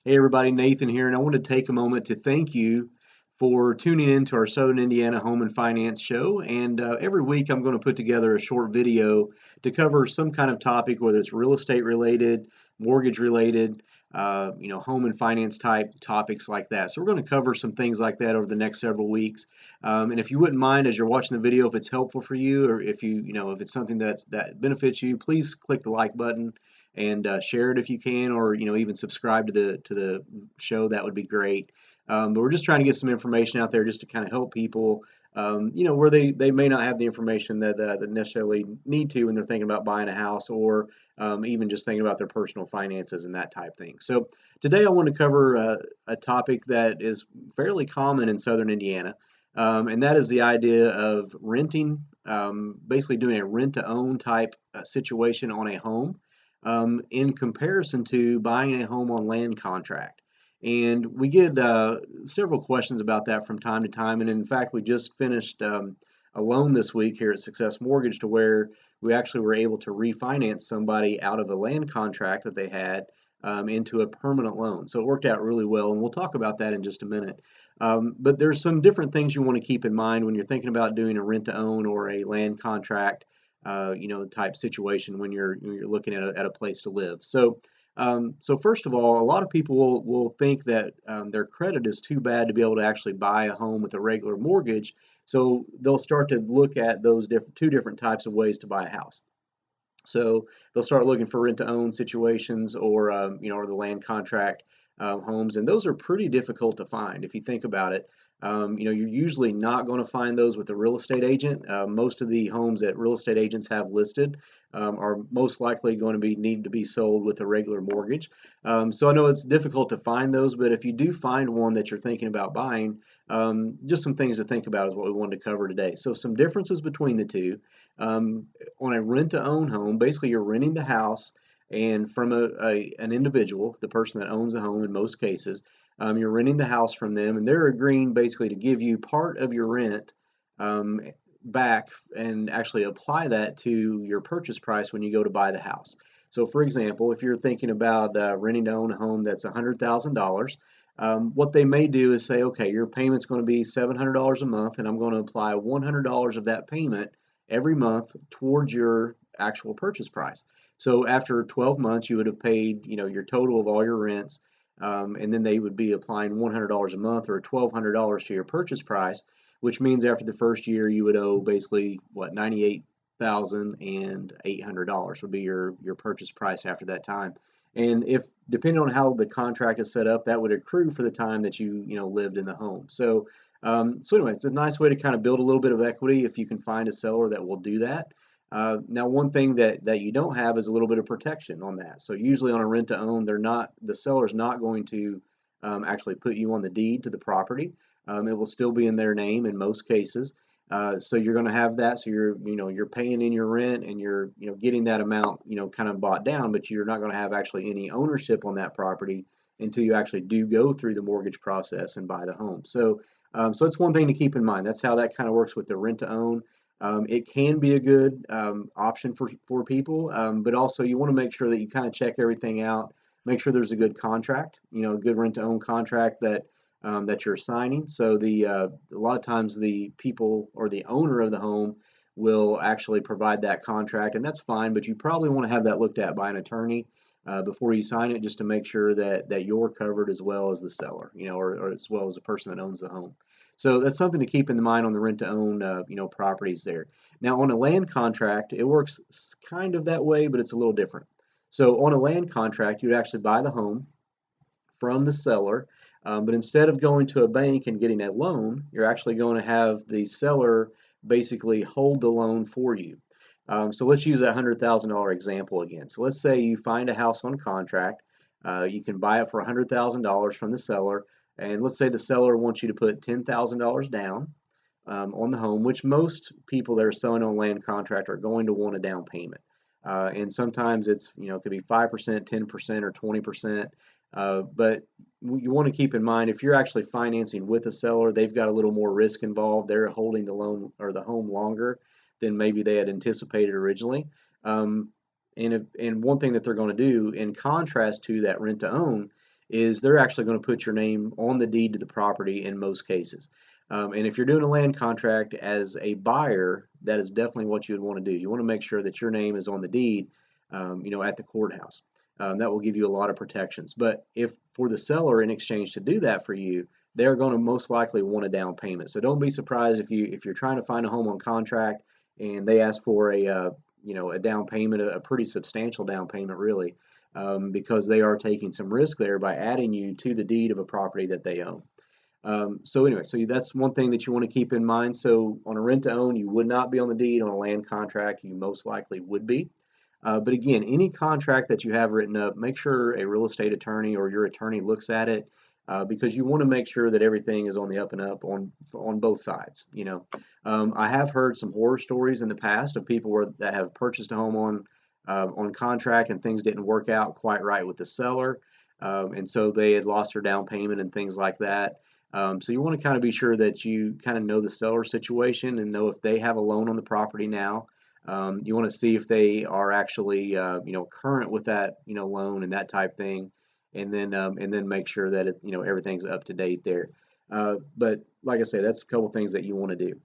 Hey everybody, Nathan here, and I want to take a moment to thank you for tuning in to our Southern Indiana Home and Finance show. And every week I'm going to put together a short video to cover some kind of topic, whether it's real estate related, mortgage related, home and finance type topics like that. So we're going to cover some things like that over the next several weeks. And if you wouldn't mind, as you're watching the video, if it's helpful for you, or if if it's something that benefits you, please click the like button and share it if you can, or even subscribe to the show. That would be great. But we're just trying to get some information out there just to kind of help people, where they may not have the information that necessarily need to when they're thinking about buying a house, or even just thinking about their personal finances and that type thing. So today I want to cover a topic that is fairly common in Southern Indiana, and that is the idea of renting, basically doing a rent-to-own type situation on a home, in comparison to buying a home on land contract. And we get several questions about that from time to time. And in fact, we just finished a loan this week here at Success Mortgage, to where we actually were able to refinance somebody out of a land contract that they had into a permanent loan. So it worked out really well, and we'll talk about that in just a minute. But there's some different things you want to keep in mind when you're thinking about doing a rent-to-own or a land contract type situation when you're looking at a place to live. So first of all, a lot of people will think that their credit is too bad to be able to actually buy a home with a regular mortgage. So they'll start to look at those two different types of ways to buy a house. So they'll start looking for rent-to-own situations, or the land contract homes, and those are pretty difficult to find if you think about it. You're usually not going to find those with a real estate agent. Most of the homes that real estate agents have listed are most likely going to need to be sold with a regular mortgage. So I know it's difficult to find those, but if you do find one that you're thinking about buying, just some things to think about is what we wanted to cover today. So some differences between the two. On a rent-to-own home, basically you're renting the house and from an individual, the person that owns the home in most cases. You're renting the house from them, and they're agreeing basically to give you part of your rent um, back, and actually apply that to your purchase price when you go to buy the house. So, for example, if you're thinking about renting to own a home that's $100,000, what they may do is say, okay, your payment's going to be $700 a month, and I'm going to apply $100 of that payment every month towards your actual purchase price. So after 12 months, you would have paid, your total of all your rents, and then they would be applying $100 a month, or $1,200 to your purchase price, which means after the first year you would owe basically what, $98,800 would be your purchase price after that time. And if, depending on how the contract is set up, that would accrue for the time that you lived in the home. So anyway, it's a nice way to kind of build a little bit of equity if you can find a seller that will do that. Now, one thing that you don't have is a little bit of protection on that. So usually on a rent to own, the seller's not going to actually put you on the deed to the property. It will still be in their name in most cases. So you're going to have that. So you're paying in your rent, and you're getting that amount kind of bought down, but you're not going to have actually any ownership on that property until you actually do go through the mortgage process and buy the home. So that's one thing to keep in mind. That's how that kind of works with the rent to own. It can be a good option for people, but also you want to make sure that you kind of check everything out. Make sure there's a good contract, a good rent-to-own contract that you're signing. So a lot of times the people or the owner of the home will actually provide that contract, and that's fine. But you probably want to have that looked at by an attorney before you sign it, just to make sure that you're covered as well as the seller, or as well as the person that owns the home. So that's something to keep in mind on the rent-to-own, properties there. Now, on a land contract, it works kind of that way, but it's a little different. So on a land contract, you'd actually buy the home from the seller, but instead of going to a bank and getting a loan, you're actually going to have the seller basically hold the loan for you. So let's use that $100,000 example again. So let's say you find a house on contract. You can buy it for $100,000 from the seller. And let's say the seller wants you to put $10,000 down on the home, which most people that are selling on land contract are going to want a down payment. And sometimes it could be 5%, 10%, or 20%. But you want to keep in mind, if you're actually financing with a seller, they've got a little more risk involved. They're holding the loan or the home longer than maybe they had anticipated originally. And one thing that they're going to do, in contrast to that rent to own, is they're actually going to put your name on the deed to the property in most cases. And if you're doing a land contract as a buyer, that is definitely what you would want to do. You want to make sure that your name is on the deed, at the courthouse. That will give you a lot of protections. But if for the seller in exchange to do that for you, they're going to most likely want a down payment. So don't be surprised if you're trying to find a home on contract and they ask for a down payment, a pretty substantial down payment, really, because they are taking some risk there by adding you to the deed of a property that they own. So anyway, so that's one thing that you want to keep in mind. So on a rent to own, you would not be on the deed. On a land contract, you most likely would be. But again, any contract that you have written up, make sure a real estate attorney or your attorney looks at it, because you want to make sure that everything is on the up and up on both sides. I have heard some horror stories in the past of people that have purchased a home on contract and things didn't work out quite right with the seller, and so they had lost their down payment and things like that. So you want to kind of be sure that you kind of know the seller situation and know if they have a loan on the property now. You want to see if they are actually, current with that, loan and that type thing, and then make sure that everything's up to date there. But like I say, that's a couple things that you want to do.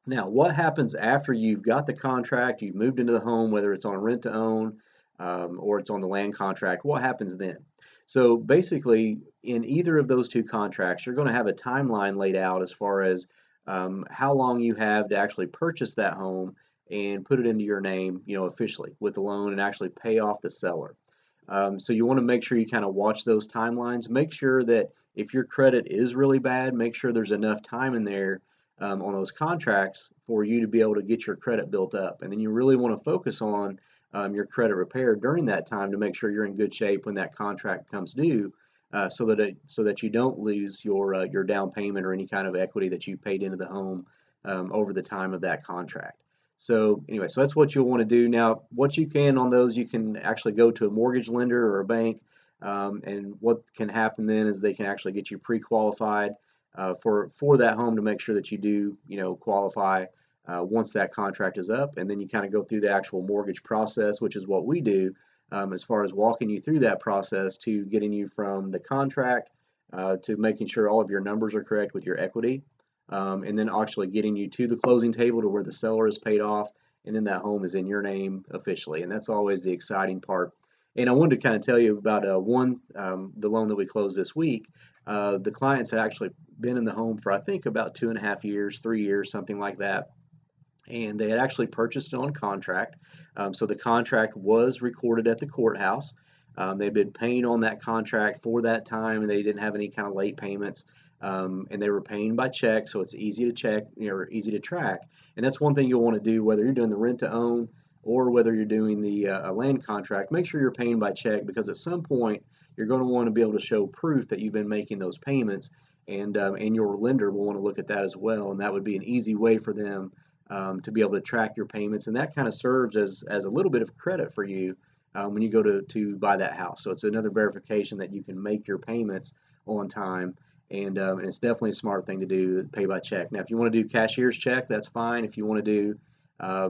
Now, what happens after you've got the contract, you've moved into the home, whether it's on rent to own, or it's on the land contract? What happens then? So basically, in either of those two contracts, you're going to have a timeline laid out as far as how long you have to actually purchase that home and put it into your name, officially with the loan and actually pay off the seller. So you want to make sure you kind of watch those timelines. Make sure that if your credit is really bad, make sure there's enough time in there on those contracts for you to be able to get your credit built up. And then you really want to focus on your credit repair during that time to make sure you're in good shape when that contract comes due, so that you don't lose your down payment or any kind of equity that you paid into the home over the time of that contract. So anyway, so that's what you'll want to do. Now, what you can on those, you can actually go to a mortgage lender or a bank, and what can happen then is they can actually get you pre-qualified for that home to make sure that you do qualify once that contract is up, and then you kind of go through the actual mortgage process, which is what we do, as far as walking you through that process to getting you from the contract to making sure all of your numbers are correct with your equity, and then actually getting you to the closing table to where the seller is paid off, and then that home is in your name officially, and that's always the exciting part. And I wanted to kind of tell you about the loan that we closed this week. The clients had actually been in the home for I think about 2.5 years, 3 years, something like that, and they had actually purchased it on contract. So the contract was recorded at the courthouse. They've been paying on that contract for that time, and they didn't have any kind of late payments. And they were paying by check, so it's easy to check, easy to track. And that's one thing you'll want to do, whether you're doing the rent to own or whether you're doing the a land contract. Make sure you're paying by check, because at some point you're going to want to be able to show proof that you've been making those payments, and your lender will want to look at that as well. And that would be an easy way for them to be able to track your payments, and that kind of serves as a little bit of credit for you when you go to buy that house. So it's another verification that you can make your payments on time, and it's definitely a smart thing to do, pay by check. Now, if you want to do cashier's check, that's fine. If you want to do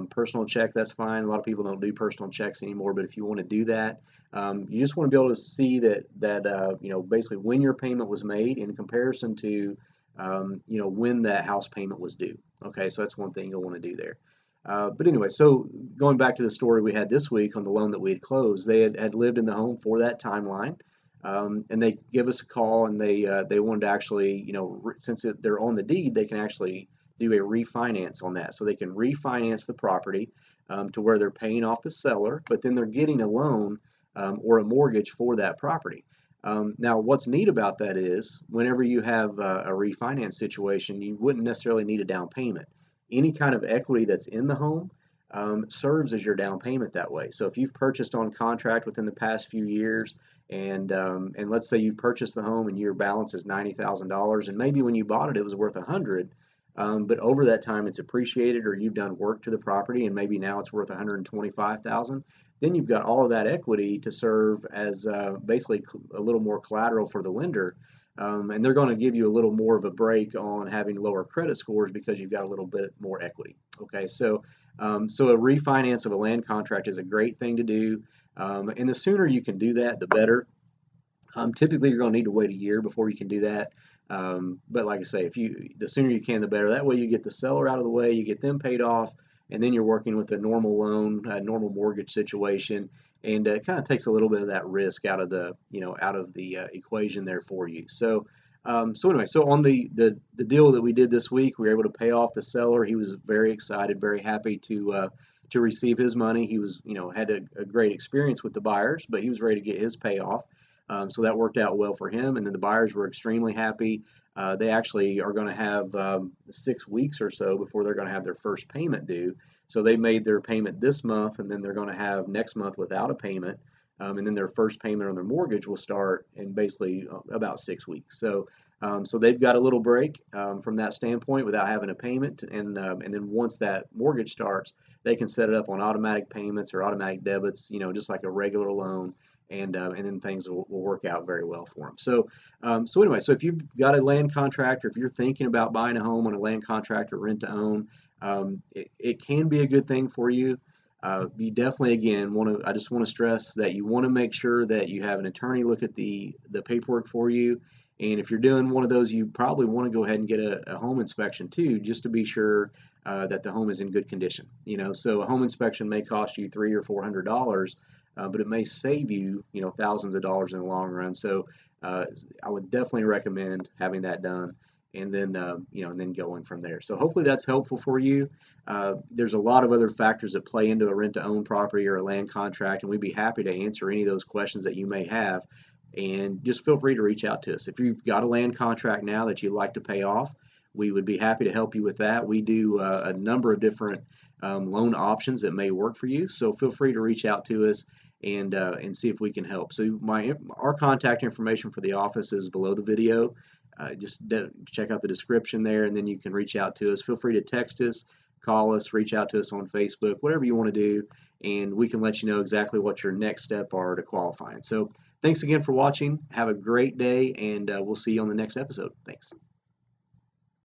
personal check, that's fine. A lot of people don't do personal checks anymore, but if you want to do that, you just want to be able to see that basically when your payment was made in comparison to when that house payment was due. Okay, so that's one thing you'll want to do there. But anyway, so going back to the story we had this week on the loan that we had closed, they had lived in the home for that timeline, and they give us a call, and they wanted to actually, since they're on the deed, they can actually do a refinance on that. So they can refinance the property to where they're paying off the seller, but then they're getting a loan or a mortgage for that property. Now, what's neat about that is whenever you have a refinance situation, you wouldn't necessarily need a down payment. Any kind of equity that's in the home serves as your down payment that way. So if you've purchased on contract within the past few years, and let's say you've purchased the home and your balance is $90,000, and maybe when you bought it, it was worth 100, but over that time it's appreciated, or you've done work to the property and maybe now it's worth 125,000. Then you've got all of that equity to serve as basically a little more collateral for the lender, and they're going to give you a little more of a break on having lower credit scores because you've got a little bit more equity. Okay, so so a refinance of a land contract is a great thing to do, and the sooner you can do that, the better. Typically, you're going to need to wait a year before you can do that. But like I say, the sooner you can, the better. That way, you get the seller out of the way, you get them paid off, and then you're working with a normal loan, a normal mortgage situation, and it kind of takes a little bit of that risk out of the equation there for you. So anyway, so on the deal that we did this week, we were able to pay off the seller. He was very excited, very happy to receive his money. He was, had a great experience with the buyers, but he was ready to get his payoff. So that worked out well for him. And then the buyers were extremely happy. They actually are going to have 6 weeks or so before they're going to have their first payment due. So they made their payment this month, and then they're going to have next month without a payment. And then their first payment on their mortgage will start in basically about 6 weeks. So they've got a little break from that standpoint without having a payment. And then once that mortgage starts, they can set it up on automatic payments or automatic debits, just like a regular loan, and then things will work out very well for them. So anyway, so if you've got a land contract, or if you're thinking about buying a home on a land contract or rent to own, it can be a good thing for you. You definitely, again, I just want to stress that you want to make sure that you have an attorney look at the paperwork for you. And if you're doing one of those, you probably want to go ahead and get a home inspection too, just to be sure that the home is in good condition. So a home inspection may cost you $300 or $400, but it may save you, thousands of dollars in the long run. So I would definitely recommend having that done, and then and then going from there. So hopefully that's helpful for you. There's a lot of other factors that play into a rent-to-own property or a land contract, and we'd be happy to answer any of those questions that you may have. And just feel free to reach out to us. If you've got a land contract now that you'd like to pay off, we would be happy to help you with that. We do a number of different loan options that may work for you. So feel free to reach out to us and see if we can help. So our contact information for the office is below the video. Just check out the description there, and then you can reach out to us. Feel free to text us, call us, reach out to us on Facebook, whatever you want to do, and we can let you know exactly what your next step are to qualifying. So thanks again for watching. Have a great day, and we'll see you on the next episode. Thanks.